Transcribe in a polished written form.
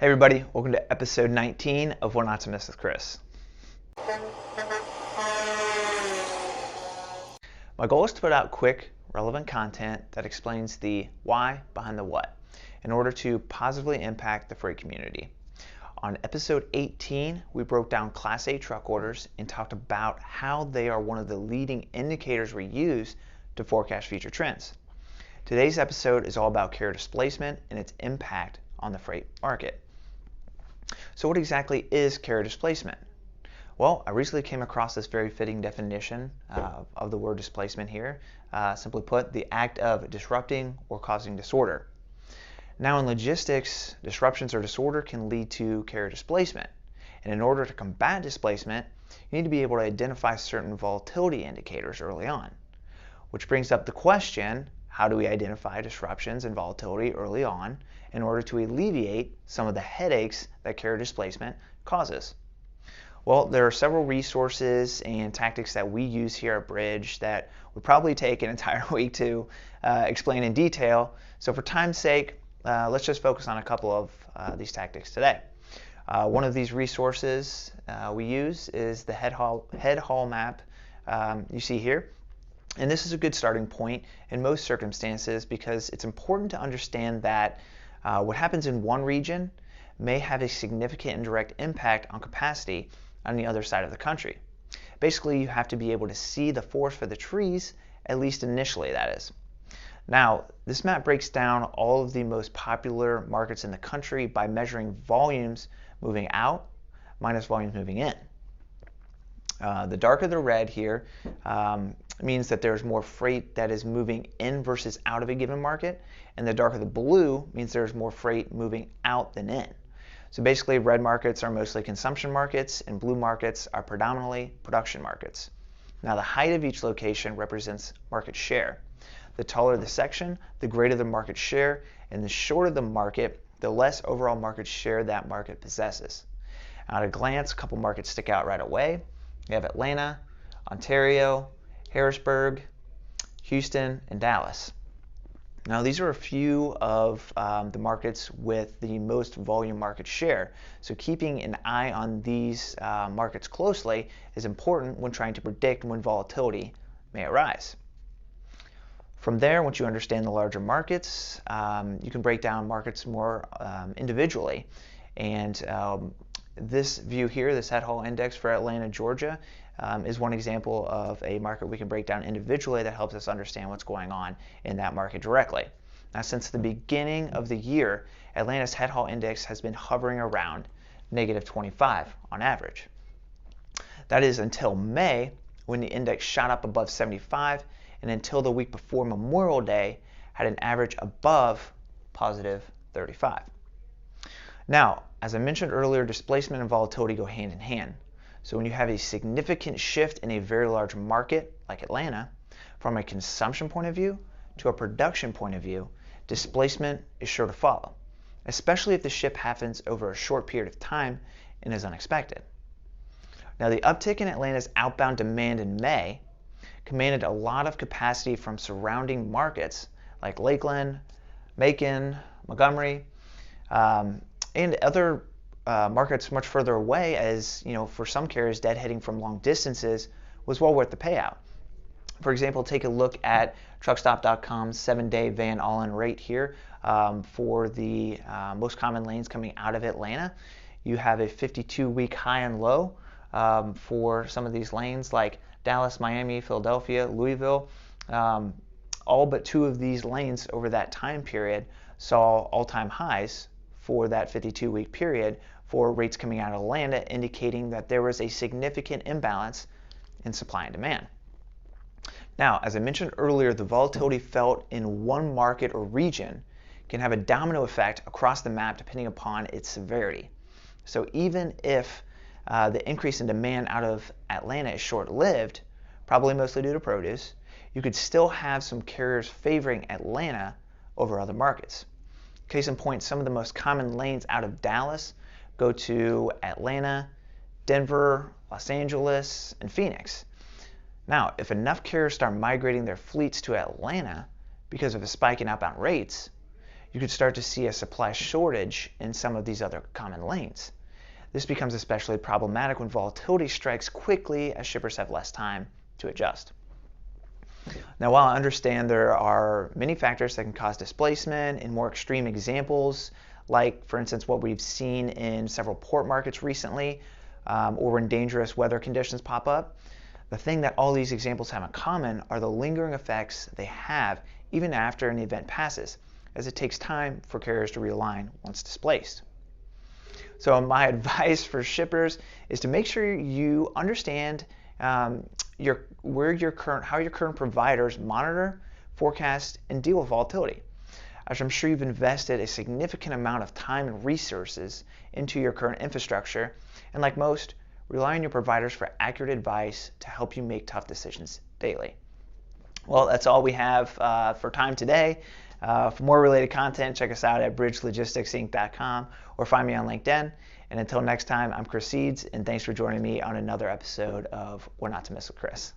Hey everybody, welcome to episode 19 of What Not to Miss with Chris. My goal is to put out quick, relevant content that explains the why behind the what in order to positively impact the freight community. On episode 18, we broke down Class 8 truck orders and talked about how they are one of the leading indicators we use to forecast future trends. Today's episode is all about carrier displacement and its impact on the freight market. So what exactly is carrier displacement? Well, I recently came across this very fitting definition of the word displacement here. Simply put, the act of disrupting or causing disorder. Now in logistics, disruptions or disorder can lead to carrier displacement. And in order to combat displacement, you need to be able to identify certain volatility indicators early on. Which brings up the question, how do we identify disruptions and volatility early on in order to alleviate some of the headaches that carrier displacement causes? Well, there are several resources and tactics that we use here at Bridge that would probably take an entire week to explain in detail. So for time's sake, let's just focus on a couple of these tactics today. One of these resources we use is the head haul map you see here. And this is a good starting point in most circumstances because it's important to understand that what happens in one region may have a significant indirect impact on capacity on the other side of the country. Basically, you have to be able to see the forest for the trees, at least initially, that is. Now, this map breaks down all of the most popular markets in the country by measuring volumes moving out minus volumes moving in. The darker the red here means that there's more freight that is moving in versus out of a given market, and the darker the blue means there's more freight moving out than in. So basically, red markets are mostly consumption markets, and blue markets are predominantly production markets. Now, the height of each location represents market share. The taller the section, the greater the market share, and the shorter the market, the less overall market share that market possesses. Now, at a glance, a couple markets stick out right away. You have Atlanta, Ontario, Harrisburg, Houston, and Dallas. Now these are a few of the markets with the most volume market share. So keeping an eye on these markets closely is important when trying to predict when volatility may arise. From there, once you understand the larger markets, you can break down markets more individually. And this view here, this head haul index for Atlanta, Georgia, is one example of a market we can break down individually that helps us understand what's going on in that market directly. Now, since the beginning of the year, Atlanta's head haul index has been hovering around -25 on average. That is until May, when the index shot up above 75, and until the week before Memorial Day, had an average above +35. Now, as I mentioned earlier, displacement and volatility go hand in hand. So when you have a significant shift in a very large market like Atlanta, from a consumption point of view to a production point of view, displacement is sure to follow, especially if the shift happens over a short period of time and is unexpected. Now, the uptick in Atlanta's outbound demand in May commanded a lot of capacity from surrounding markets like Lakeland, Macon, Montgomery, and other markets much further away, as you know, for some carriers, deadheading from long distances was well worth the payout. For example, take a look at truckstop.com's 7-day van all-in rate here for the most common lanes coming out of Atlanta. You have a 52-week high and low for some of these lanes like Dallas, Miami, Philadelphia, Louisville. All but two of these lanes over that time period saw all-time highs for that 52-week period for rates coming out of Atlanta, indicating that there was a significant imbalance in supply and demand. Now, as I mentioned earlier, the volatility felt in one market or region can have a domino effect across the map depending upon its severity. So even if the increase in demand out of Atlanta is short-lived, probably mostly due to produce, you could still have some carriers favoring Atlanta over other markets. Case in point, some of the most common lanes out of Dallas go to Atlanta, Denver, Los Angeles, and Phoenix. Now, if enough carriers start migrating their fleets to Atlanta because of a spike in outbound rates, you could start to see a supply shortage in some of these other common lanes. This becomes especially problematic when volatility strikes quickly as shippers have less time to adjust. Now, while I understand there are many factors that can cause displacement, in more extreme examples, like for instance what we've seen in several port markets recently, or when dangerous weather conditions pop up, the thing that all these examples have in common are the lingering effects they have even after an event passes, as it takes time for carriers to realign once displaced. So my advice for shippers is to make sure you understand how your current providers monitor, forecast, and deal with volatility. As I'm sure you've invested a significant amount of time and resources into your current infrastructure, and like most, rely on your providers for accurate advice to help you make tough decisions daily. Well, that's all we have for time today. For more related content, check us out at bridgelogisticsinc.com or find me on LinkedIn. And until next time, I'm Chris Seeds, and thanks for joining me on another episode of What Not to Miss with Chris.